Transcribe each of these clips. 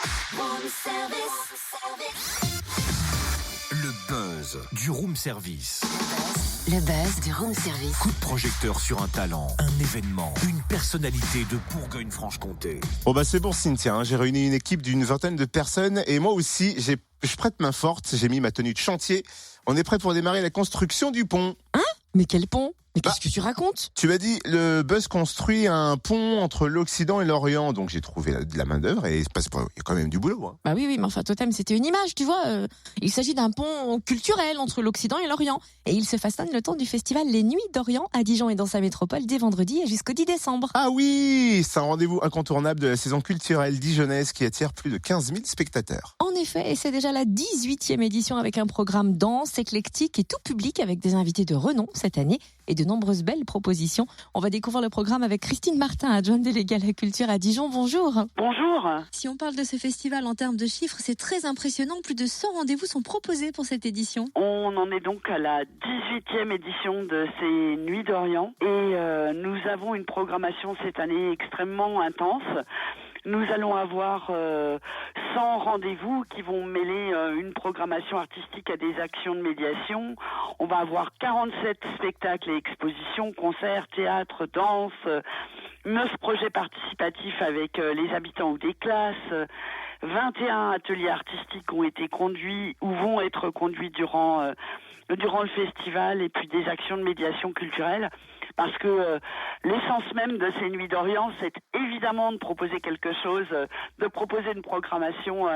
Room service. Le buzz du room service. Le buzz du room service. Coup de projecteur sur un talent, un événement, une personnalité de Bourgogne-Franche-Comté. Bon bah c'est bon Cynthia, hein. J'ai réuni une équipe d'une vingtaine de personnes et moi aussi je prête main forte, j'ai mis ma tenue de chantier. On est prêt pour démarrer la construction du pont. Hein ? Mais quel pont ? Mais qu'est-ce que tu racontes ? Tu m'as dit, le buzz construit un pont entre l'Occident et l'Orient, donc j'ai trouvé de la main d'œuvre et il y a quand même du boulot. Hein. Bah oui, mais enfin Totem, c'était une image, tu vois. Il s'agit d'un pont culturel entre l'Occident et l'Orient. Et il se façonne le temps du festival Les Nuits d'Orient à Dijon et dans sa métropole dès vendredi et jusqu'au 10 décembre. Ah oui, c'est un rendez-vous incontournable de la saison culturelle dijonnaise qui attire plus de 15 000 spectateurs. En effet, et c'est déjà la 18e édition avec un programme dense, éclectique et tout public avec des invités de renom cette année et de nombreuses belles propositions. On va découvrir le programme avec Christine Martin, adjointe déléguée à la culture à Dijon. Bonjour. Bonjour. Si on parle de ce festival en termes de chiffres, c'est très impressionnant. Plus de 100 rendez-vous sont proposés pour cette édition. On en est donc à la 18e édition de ces Nuits d'Orient et nous avons une programmation cette année extrêmement intense. Nous allons avoir 100 rendez-vous qui vont mêler une programmation artistique à des actions de médiation. On va avoir 47 spectacles et expositions, concerts, théâtre, danse, 9 projets participatifs avec les habitants ou des classes. 21 ateliers artistiques ont été conduits ou vont être conduits durant le festival et puis des actions de médiation culturelle. Parce que l'essence même de ces Nuits d'Orient, c'est évidemment de proposer quelque chose, de proposer une programmation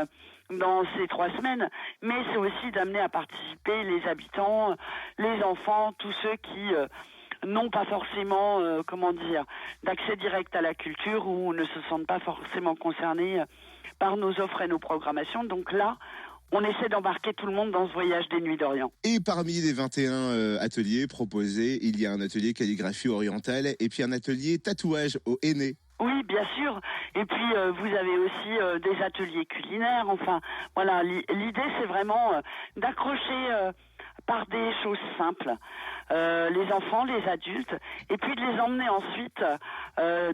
dans ces 3 semaines, mais c'est aussi d'amener à participer les habitants, les enfants, tous ceux qui n'ont pas forcément, d'accès direct à la culture ou ne se sentent pas forcément concernés par nos offres et nos programmations. Donc là, on essaie d'embarquer tout le monde dans ce voyage des Nuits d'Orient. Et parmi les 21 ateliers proposés, il y a un atelier calligraphie orientale et puis un atelier tatouage au henné. Oui, bien sûr. Et puis, vous avez aussi des ateliers culinaires. Enfin, voilà, l'idée, c'est vraiment d'accrocher par des choses simples les enfants, les adultes, et puis de les emmener ensuite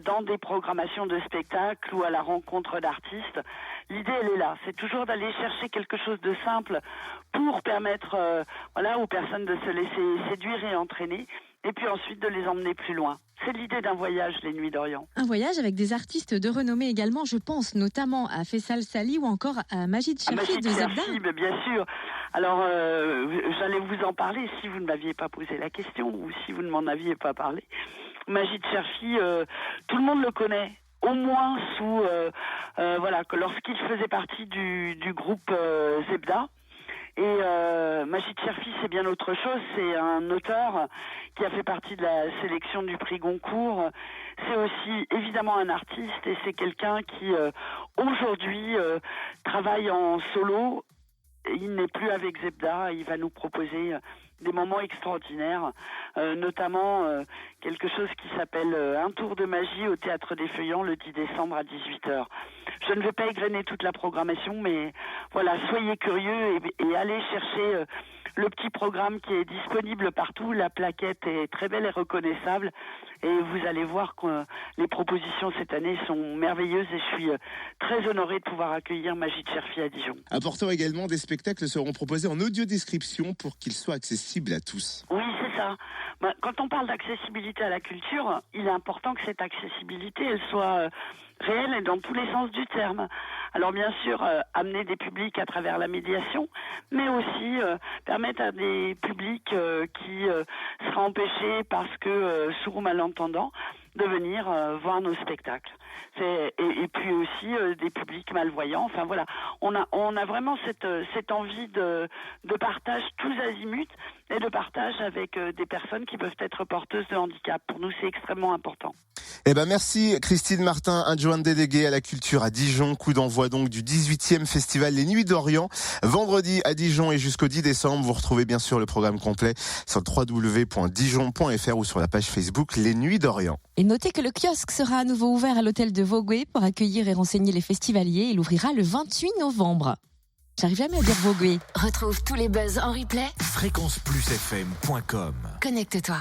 dans des programmations de spectacles ou à la rencontre d'artistes. L'idée, elle est là. C'est toujours d'aller chercher quelque chose de simple pour permettre aux personnes de se laisser séduire et entraîner, et puis ensuite de les emmener plus loin. C'est l'idée d'un voyage, les Nuits d'Orient. Un voyage avec des artistes de renommée également, je pense notamment à Faisal Sali ou encore à Majid Cherfi de Zebda. Bien sûr. Alors, j'allais vous en parler si vous ne m'aviez pas posé la question ou si vous ne m'en aviez pas parlé. Majid Cherfi, tout le monde le connaît. Au moins que lorsqu'il faisait partie du groupe Zebda. Et Majid Cherfi, c'est bien autre chose. C'est un auteur qui a fait partie de la sélection du prix Goncourt. C'est aussi évidemment un artiste et c'est quelqu'un qui aujourd'hui travaille en solo. Il n'est plus avec Zebda. Il va nous proposer des moments extraordinaires, notamment quelque chose qui s'appelle Un tour de magie au Théâtre des Feuillants le 10 décembre à 18h. Je ne vais pas égrener toute la programmation, mais voilà, soyez curieux et allez chercher le petit programme qui est disponible partout. La plaquette est très belle et reconnaissable et vous allez voir que les propositions cette année sont merveilleuses et je suis très honorée de pouvoir accueillir Majid Cherfi à Dijon. Important également, des spectacles seront proposés en audio-description pour qu'ils soient accessibles à tous. Oui, c'est ça. Quand on parle d'accessibilité à la culture, il est important que cette accessibilité, elle soit réelle et dans tous les sens du terme. Alors bien sûr, amener des publics à travers la médiation, mais aussi permettre à des publics qui seraient empêchés parce que sourds ou malentendants de venir voir nos spectacles. Et puis aussi des publics malvoyants. Enfin voilà, on a vraiment cette envie de partage tous azimuts et de partage avec des personnes qui peuvent être porteuses de handicap. Pour nous, c'est extrêmement important. Eh ben merci Christine Martin, adjointe déléguée à la culture à Dijon. Coup d'envoi donc du 18e festival Les Nuits d'Orient. Vendredi à Dijon et jusqu'au 10 décembre. Vous retrouvez bien sûr le programme complet sur www.dijon.fr ou sur la page Facebook Les Nuits d'Orient. Et notez que le kiosque sera à nouveau ouvert à l'hôtel de Vogüé pour accueillir et renseigner les festivaliers. Il ouvrira le 28 novembre. J'arrive jamais à dire Vogüé. Retrouve tous les buzz en replay. fréquenceplusfm.com. Connecte-toi.